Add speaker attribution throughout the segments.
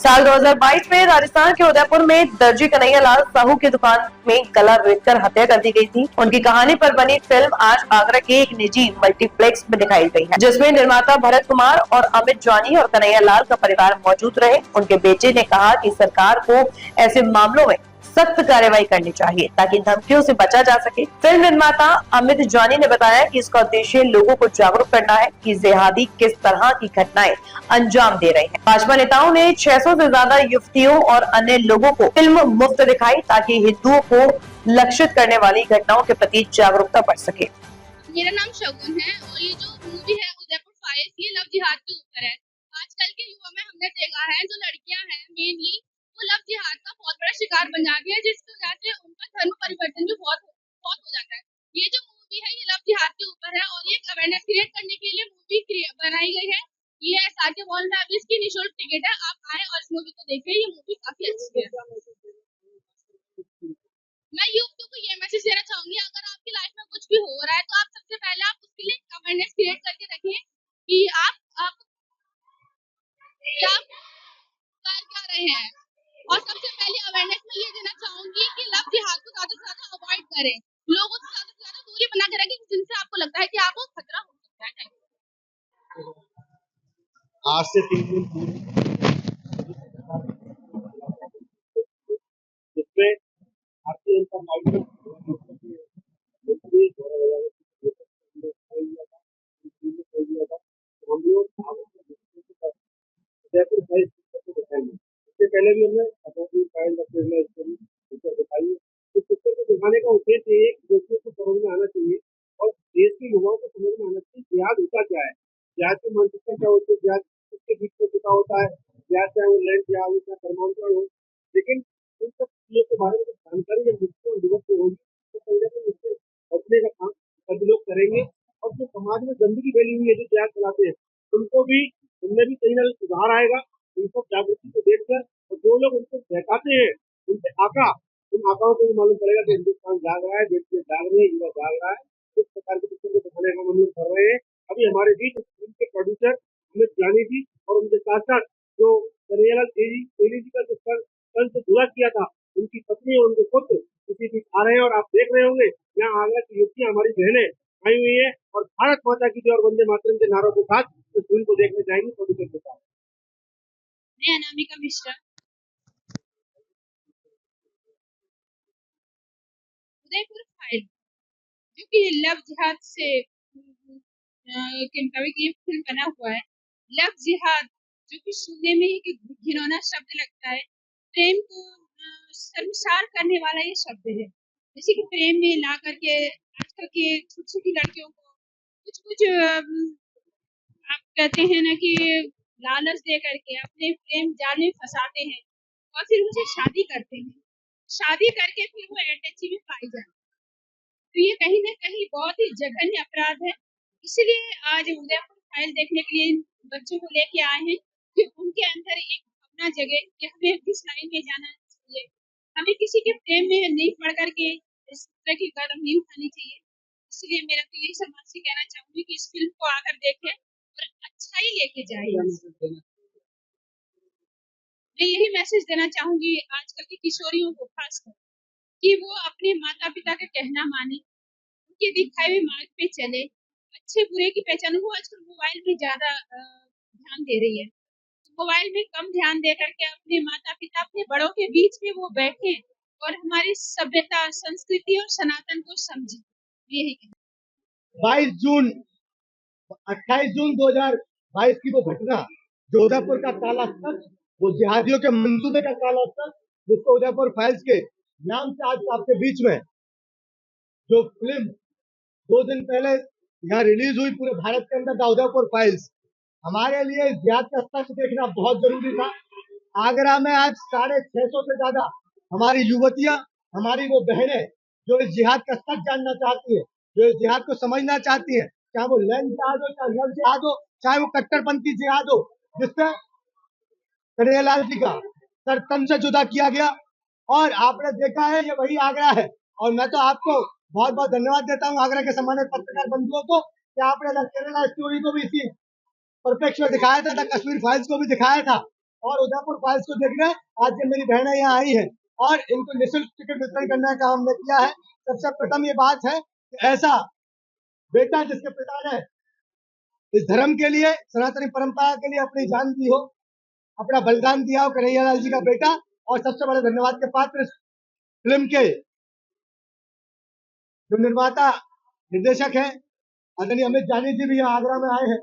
Speaker 1: साल 2022 में राजस्थान के उदयपुर में दर्जी कन्हैयालाल साहू की दुकान में गला रेतकर हत्या कर दी गई थी। उनकी कहानी पर बनी फिल्म आज आगरा के एक निजी मल्टीप्लेक्स में दिखाई गई है, जिसमें निर्माता भरत कुमार और अमित जानी और कन्हैयालाल का परिवार मौजूद रहे। उनके बेटे ने कहा कि सरकार को ऐसे मामलों में सख्त कार्रवाई करनी चाहिए ताकि धमकियों से बचा जा सके। फिल्म निर्माता अमित जानी ने बताया कि इसका उद्देश्य लोगों को जागरूक करना है कि जिहादी किस तरह की घटनाएं अंजाम दे रहे हैं। भाजपा नेताओं ने 600 से ज्यादा युवतियों और अन्य लोगों को फिल्म मुफ्त दिखाई ताकि हिंदुओं को लक्षित करने वाली घटनाओं के प्रति जागरूकता बढ़ सके।
Speaker 2: मेरा नाम शगुन है और ये जो मूवी है उदयपुर फाइल्स, ये लव जिहाद के ऊपर है। आजकल के युवा में हमने देखा है जो लड़कियां हैं मेनली वो लव जिहाद का बहुत बड़ा शिकार बन जाती है, जिसकी वजह से उनका धर्म परिवर्तन भी बहुत हो जाता है। ये जो मूवी है ये लव जिहाद के ऊपर है और ये अवेयरनेस क्रिएट करने के लिए मूवी बनाई गई है। ये साके वॉल फैमिलीज की निःशुल्क टिकट है, आप आए और इस मूवी को देखें। ये मूवी काफी अच्छी है। मैं युवकों को ये मैसेज देना चाहूंगी, अगर आपकी लाइफ में कुछ भी हो रहा है तो आप सबसे पहले आप उसके लिए अवेयरनेस क्रिएट करके रखें कि आप क्या कर रहे हैं। और सबसे पहले अवेयरनेस में ये देना चाहूंगी कि लव जिहाद को ज्यादा से ज्यादा अवॉइड करें, लोगों से ज्यादा दूरी बना के रखें जिनसे आपको लगता है कि आपको खतरा हो सकता है।
Speaker 3: आज से 3 दिन पूर्व जिसमें भारतीय जनता पार्टी हम लोग उदयपुर फाइल्स को दिखाएंगे। इससे पहले भी हमने अपनी फाइल दिखाई है। तो पिक्चर को दिखाने का उद्देश्य ये व्यक्तियों को समझ में आना चाहिए और देश के युवाओं को समझ में आना चाहिए जिहाद होता क्या है, जिहाद की मानसिकता क्या होती है, जिहाद किसके बीच में छुपा होता है, जिहाद चाहे वो लैंड जिहाद हो चाहे धर्मांतरण हो। लेकिन इन सब चीजों के बारे में जानकारी जब मुझको युवक को होगी तो कहीं ना कहीं इससे बचने का काम सभी लोग करेंगे। और जो समाज में गंदगी फैली हुई है जो जिहाद चलाते हैं उनमें भी कहीं ना कहीं सुधार आएगा। इन सब जागृति को देखकर और जो लोग उनको बहकाते हैं उनसे उन आकाओं को भी मालूम पड़ेगा कि हिंदुस्तान जाग रहा है, देश में जाग रहे हैं, युवा जाग रहा है। इस प्रकार के पिक्चर को दिखाने का हम लोग कर रहे हैं। अभी हमारे बीच उनके प्रोड्यूसर अमित जानी जी और उनके साथ साथ जो कन्हैयालाल तेली जी का जो कल से धुरा किया था, उनकी पत्नी और उनके पुत्र इसी बीच आ रहे हैं। और आप देख रहे होंगे यहाँ आगरा की युवतियां हमारी बहनें आई हुई है और भारत माता की जय और वंदे मातरम के नारों के साथ इस फिल्म को देखने जाएंगे प्रोड्यूसर के साथ।
Speaker 2: मैं अनामिका मिश्रा। उदयपुर फाइल जो कि लव जिहाद से ये फिल्म बना हुआ है। लव जिहाद जो कि सुनने में ही घिनौना शब्द लगता है, प्रेम को शर्मसार करने वाला ये शब्द है। जैसे कि प्रेम में ला करके आजकल के छोटी छोटी लड़कियों को कुछ आप कहते हैं ना कि लालच दे करके अपने प्रेम जाल में फंसाते हैं और फिर उनसे शादी करते हैं। शादी करके फिर वो अटैची में पाई जाती है। तो ये कहीं ना कहीं बहुत ही जघन्य अपराध है। इसलिए आज उदयपुर फाइल देखने के लिए बच्चों को लेके आए हैं कि उनके अंदर एक भावना जगे कि हमें किस लाइन में जाना चाहिए, हमें किसी के प्रेम में नहीं पड़ करके इस तरह की कदम नहीं उठानी चाहिए। इसलिए मेरा तो यही समाज से कहना चाहूंगी कि इस फिल्म को आकर देखें और अच्छा ही लेके जाए। मैं यही मैसेज देना चाहूंगी आजकल की किशोरियों को खासकर कि वो अपने माता पिता का कहना माने, उनके दिखाए हुए मार्ग पे चले, अच्छे बुरे की पहचान। वो आजकल मोबाइल में ज्यादा ध्यान दे रही है, मोबाइल में कम ध्यान दे करके अपने माता पिता अपने बड़ों के बीच में वो बैठे और हमारी सभ्यता संस्कृति और सनातन को समझे। यही
Speaker 3: 22 जून 28 जून 2022 की वो घटना जो उदयपुर का काला सच, वो जिहादियों के मंसूबे का काला सच, जिसको उदयपुर फाइल्स के नाम से आज आपके बीच में जो फिल्म 2 दिन पहले यहाँ रिलीज हुई पूरे भारत के अंदर, उदयपुर फाइल्स, हमारे लिए जिहाद का सच देखना बहुत जरूरी था। आगरा में आज 650 से ज्यादा हमारी युवतियां, हमारी वो बहनें जो इस जिहाद का सच जानना चाहती है, जो इस जिहाद को समझना चाहती है, चाहे वो लैंड जिहाद हो, चाहे लव जिहाद हो, चाहे वो कट्टरपंथी जिहाद हो, जिससे कन्हैयालाल जी का सर तन से जुदा किया गया। और आपने देखा है ये वही आगरा है। और मैं तो आपको बहुत बहुत धन्यवाद देता हूँ आगरा के सम्मानित पत्रकार बंधुओं को कि आपने केरला स्टोरी को भी इसी परिप्रेक्ष्य में दिखाया था, कश्मीर फाइल्स को भी दिखाया था।
Speaker 4: और उदयपुर फाइल्स को देखने आज ये मेरी बहनें यहाँ आई है और इनको निःशुल्क टिकट वितरण करने का हमने किया है। सबसे प्रथम ये बात है कि ऐसा बेटा जिसके पिता ने इस धर्म के लिए, सनातनी परंपरा के लिए अपनी जान दी हो, अपना बलिदान दिया हो, कन्हैयालाल जी का बेटा। और सबसे बड़े धन्यवाद के पात्र इस फिल्म के जो निर्माता निर्देशक हैं आदरणीय अमित जानी जी भी यहाँ आगरा में आए हैं,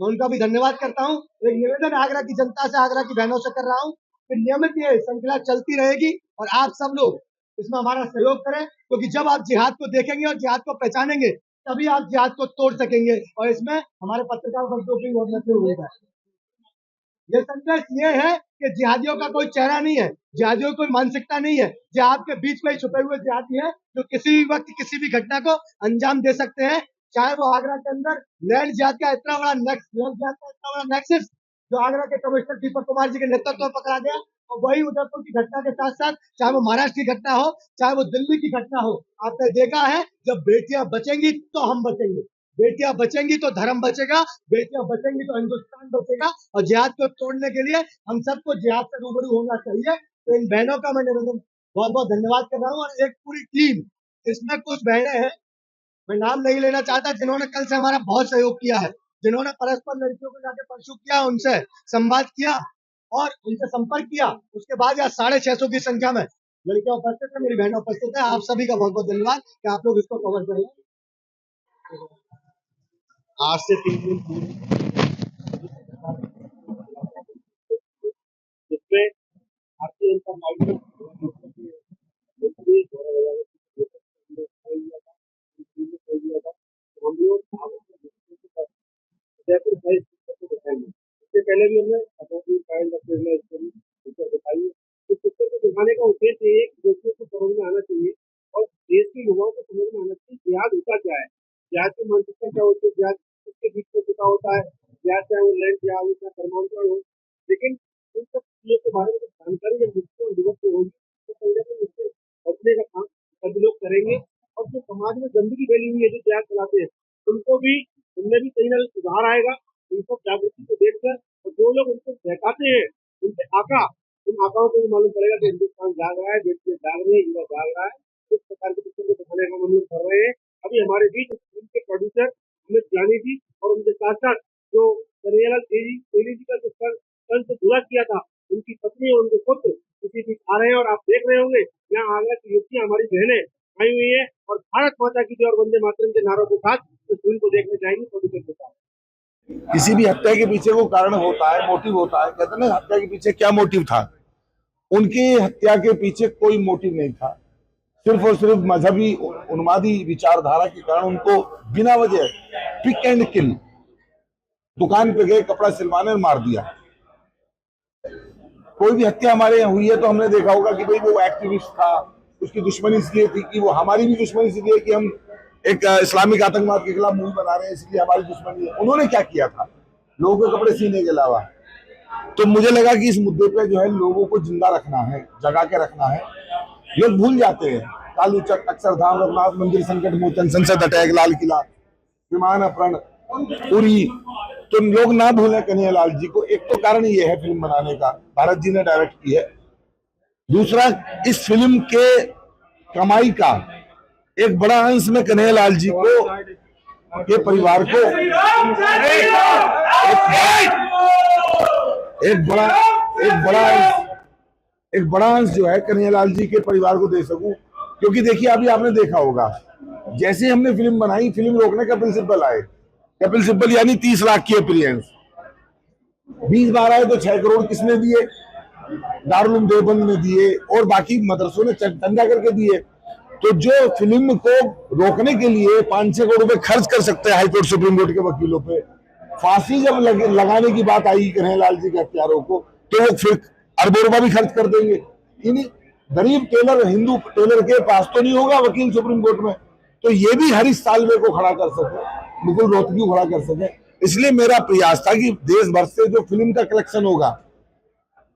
Speaker 4: मैं उनका भी धन्यवाद करता हूँ। एक निवेदन आगरा की जनता से, आगरा की बहनों से कर रहा हूँ कि नियमित ये श्रृंखला चलती रहेगी और आप सब लोग इसमें हमारा सहयोग करें, क्योंकि जब आप जिहाद को देखेंगे और जिहाद को पहचानेंगे तभी आप जिहाद को तोड़ सकेंगे। और इसमें हमारे पत्रकार बंधुओं की बहुत मदद होगा। ये संदेश ये है कि जिहादियों का कोई चेहरा नहीं है, जिहादियों की कोई मानसिकता नहीं है। जिहाद के बीच में छुपे हुए जिहादी हैं जो किसी भी वक्त किसी भी घटना को अंजाम दे सकते हैं, चाहे वो आगरा के अंदर लैंड जिहाद का इतना बड़ा नेक्सस जो आगरा के कमिश्नर दीपक कुमार जी के नेतृत्व में पकड़ा गया, और वही उदयपुर की घटना के साथ साथ चाहे वो महाराष्ट्र की घटना हो, चाहे वो दिल्ली की घटना हो, आपने देखा है जब बेटियां बचेंगी तो हम बचेंगे, बेटियां बचेंगी तो धर्म बचेगा, बेटियां बचेंगी तो हिंदुस्तान बचेगा। और जिहाद को तोड़ने के लिए हम सबको जिहाद से रूबरू होना चाहिए। तो इन बहनों का मैं निवेदन बहुत बहुत धन्यवाद कर रहा हूँ। और एक पूरी टीम, इसमें कुछ बहनें हैं, मैं नाम नहीं लेना चाहता, जिन्होंने कल से हमारा बहुत सहयोग किया है, जिन्होंने परस्पर लड़कियों को जाके परसू किया, उनसे संवाद किया और उनसे संपर्क किया। उसके बाद यहाँ 650 की संख्या में लड़कियां उपस्थित है, मेरी बहनें उपस्थित है। आप सभी का बहुत बहुत धन्यवाद कि आप लोग इसको कवर करें।
Speaker 3: आज से 3 दिन पूर्व जिसमें भारतीय जनता पार्टी हम लोग उदयपुर फाइल्स को दिखाएंगे। इससे पहले भी हमने अपनी फाइल दिखाई है। इस पुस्तक को दिखाने का उद्देश्य ये दोषियों को समझ में आना चाहिए और देश के युवाओं को समझ में आना चाहिए जिहाद होता क्या है, जिहाद की मानसिकता क्या होती है, जिहाद उसके बीच में छुपा होता है, जिहाद चाहे वो लैंड जिहाद हो, चाहे धर्मांतरण हो। लेकिन इन सब चीजों के बारे में जानकारी जब मुझको युवक को होगी तो कहीं ना कहीं उससे बचने का काम सभी लोग करेंगे। और जो समाज में गंदगी फैली हुई है, जो जिहाद चलाते हैं, उनमें भी कहीं ना कहीं सुधार आएगा। इन सब जागृति को देखकर और जो लोग उनको बहकाते हैं, उन आकाओं को भी मालूम पड़ेगा कि हिंदुस्तान जाग रहा है, बेटियां जाग रही है, युवा जाग रहा है। इस प्रकार के पिक्चर को दिखाने का हम लोग कर रहे हैं। अभी हमारे बीच फिल्म के प्रोड्यूसर अमित जानी जी और उनके साथ साथ जो कन्हैयालाल तेली जी का जो कल से जुड़ा किया था, उनकी पत्नी और उनके पुत्र इसी बीच आ रहे हैं। और आप देख रहे होंगे यहाँ आगरा की युवतियां, हमारी बहनें आई हुई है और भारत माता की जय और वंदे मातरम के नारों के साथ इस फिल्म को देखने जाएंगे प्रोड्यूसर के साथ।
Speaker 5: किसी भी हत्या के पीछे वो कारण होता है, मोटिव होता है। कहते हैं ना, हत्या के पीछे क्या मोटिव था? उनकी हत्या के पीछे कोई मोटिव नहीं था, सिर्फ और सिर्फ मजहबी उन्मादी विचारधारा के कारण उनको बिना वजह पिक एंड किल, दुकान पे गए कपड़ा सिलवाने और मार दिया। कोई भी हत्या हमारे यहाँ हुई है तो हमने देखा होगा कि भाई वो एक्टिविस्ट था, उसकी दुश्मनी इसलिए थी कि वो, हमारी भी दुश्मनी इसलिए कि हम एक इस्लामिक आतंकवाद के खिलाफ मूवी बना रहे हैं, इसलिए हमारी दुश्मनी है। उन्होंने क्या किया था लोगों के कपड़े सीने के अलावा? तो मुझे लगा कि इस मुद्दे पे जो है लोगों को जिंदा रखना है, जगा के रखना है। लोग भूल जाते हैं, कालू चक, अक्षरधाम, रघुनाथ मंदिर, संकट मोचन, संसद अटैक, लाल किला, विमान अपहरण, उरी, तो लोग ना भूलें कन्हैयालाल जी को। एक तो कारण ये है फिल्म बनाने का, भारत जी ने डायरेक्ट की है। दूसरा, इस फिल्म के कमाई का एक बड़ा अंश में कन्हैयालाल जी को, के परिवार को एक बड़ा अंश जो है कन्हैयालाल जी के परिवार को दे सकूं। क्योंकि देखिए, अभी आपने देखा होगा, जैसे हमने फिल्म बनाई, फिल्म रोकने कपिल सिब्बल आए। कपिल सिब्बल यानी 30 लाख की अपीयरेंस, 20 बार आए तो 6 करोड़ किसने दिए? दारुल देवबंद ने दिए और बाकी मदरसों ने चंदा करके दिए। तो जो फिल्म को रोकने के लिए 5-6 करोड़ रुपए खर्च कर सकते हैं हाईकोर्ट सुप्रीम कोर्ट के वकीलों पे, फांसी जब लगाने की बात आई कन्हैयालाल जी के हत्यारों को, तो वो फिर अरबों रुपए भी खर्च कर देंगे। इन्हीं गरीब टेलर, हिंदू टेलर के पास तो नहीं होगा वकील सुप्रीम कोर्ट में, तो ये भी हरीश साल्वे को खड़ा कर सके, मुकुल रोहतगी को खड़ा कर सके। इसलिए मेरा प्रयास था कि देश भर से जो फिल्म का कलेक्शन होगा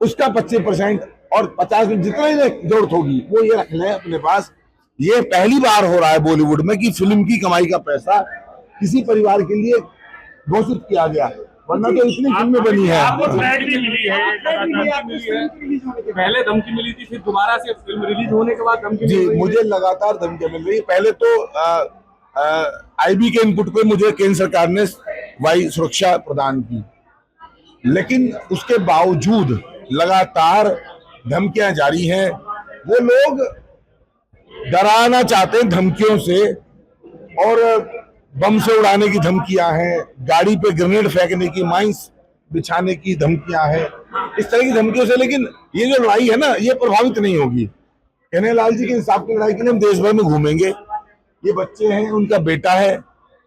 Speaker 5: उसका 25% और 50 जितना ही जरूरत होगी वो ये रख लें अपने पास। ये पहली बार हो रहा है बॉलीवुड में कि फिल्म की कमाई का पैसा किसी परिवार के लिए घोषित किया गया। वरना तो इतनी फिल्में बनी है।
Speaker 6: आपको फ्लैट भी मिली है, लगातार मिली है। पहले धमकी मिली थी, फिर दोबारा से फिल्म रिलीज होने के बाद धमकी
Speaker 5: जी,
Speaker 6: मिल रही है।
Speaker 5: मुझे लगातार धमकियां मिल रही है। पहले तो आईबी के इनपुट पे मुझे केंद्र सरकार ने वायु सुरक्षा प्रदान की, लेकिन उसके बावजूद लगातार धमकियां जारी हैं। वो लोग डराना चाहते हैं धमकियों से, और बम से उड़ाने की धमकियां हैं, गाड़ी पे ग्रेनेड फेंकने की, माइंस बिछाने की धमकियां हैं, इस तरह की धमकियों से। लेकिन ये जो लड़ाई है ना, ये प्रभावित नहीं होगी। कन्हैयालाल जी के इंसाफ की लड़ाई के लिए हम देश भर में घूमेंगे। ये बच्चे हैं, उनका बेटा है,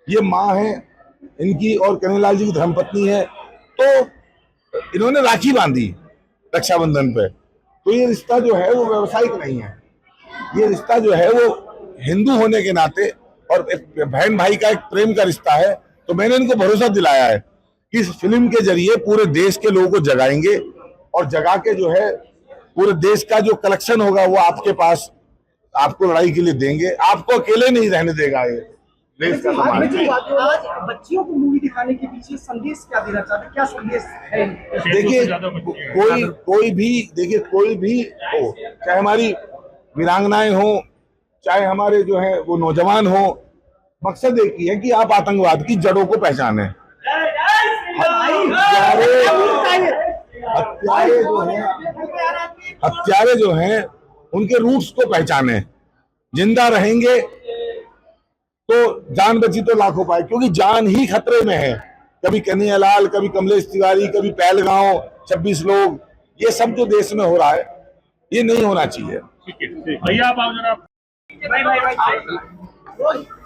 Speaker 5: ये माँ है इनकी, और कन्हैयालाल जी की धर्मपत्नी है। तो इन्होंने राखी बांधी रक्षाबंधन पे, तो ये रिश्ता जो है वो व्यवसायिक नहीं है। ये रिश्ता जो है वो हिंदू होने के नाते और बहन भाई का एक प्रेम का रिश्ता है। तो मैंने इनको भरोसा दिलाया है कि इस फिल्म के जरिए पूरे देश के लोगों को जगाएंगे, और जगा के जो है पूरे देश का जो कलेक्शन होगा वो आपके पास, आपको लड़ाई के लिए देंगे। आपको अकेले नहीं रहने देगा ये देश का समाज।
Speaker 7: आज बच्चियों को मूवी दिखाने के पीछे संदेश क्या देना चाहते हैं, क्या संदेश है?
Speaker 5: देखिए, कोई भी हो, चाहे हमारी वीरांगनाएं हो, चाहे हमारे जो है वो नौजवान हो, मकसद एक ही है कि आप आतंकवाद की जड़ों को पहचानें। हत्यारे जो हैं उनके रूट्स को पहचानें। जिंदा रहेंगे तो जान बची तो लाखों पाए, क्योंकि जान ही खतरे में है। कभी कन्हैयालाल, कभी कमलेश तिवारी, कभी पहलगांव 26 लोग, ये सब जो देश में हो रहा है ये नहीं होना चाहिए।
Speaker 6: ठीक है, भैया आप आओ जरा।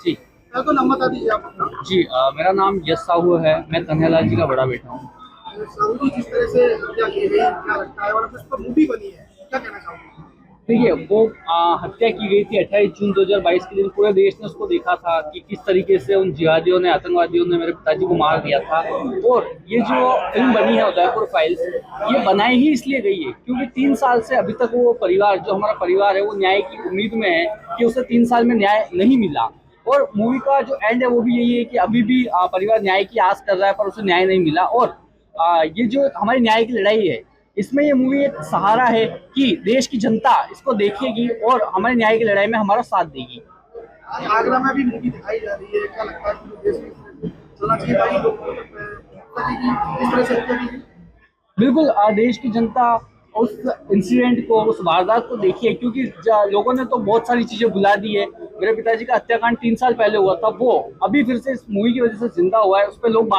Speaker 7: जी तो नाम बता दीजिए आप अपना।
Speaker 8: जी मेरा नाम यश साहू है, मैं कन्हैयालाल जी का बड़ा बेटा हूँ।
Speaker 7: साहू जी जिस तरह से हत्या की गई, क्या लगता है, और उस पर मूवी बनी है, क्या कहना चाहोगे?
Speaker 8: देखिए, वो हत्या की गई थी 28 जून 2022 के दिन। पूरे देश ने उसको देखा था कि किस तरीके से उन जिहादियों ने, आतंकवादियों ने मेरे पिताजी को मार दिया था। और ये जो फिल्म बनी है उदयपुर फाइल्स, ये बनाई ही इसलिए गई है क्योंकि 3 साल से अभी तक वो परिवार, जो हमारा परिवार है, वो न्याय की उम्मीद में है कि उसे 3 साल में न्याय नहीं मिला। और मूवी का जो एंड है वो भी यही है कि अभी भी परिवार न्याय की आस कर रहा है, पर उसे न्याय नहीं मिला। और ये जो हमारी न्याय की लड़ाई है, इसमें ये मूवी एक सहारा है कि देश की जनता इसको देखेगी और हमारे न्याय की लड़ाई में हमारा साथ देगी।
Speaker 7: आज आगरा में भी मूवी दिखाई जा रही है, क्या लगता है कि देश में चलना चाहिए भाई लोगों को, इस तरह से हत्या की?
Speaker 8: बिल्कुल, देश की जनता उस इंसिडेंट को, उस वारदात को देखिए, क्योंकि लोगों ने तो बहुत सारी चीजें भुला दी है। मेरे पिताजी का हत्याकांड 3 साल पहले हुआ था, वो अभी फिर से इस मूवी की वजह से जिंदा हुआ है। उस पर लोग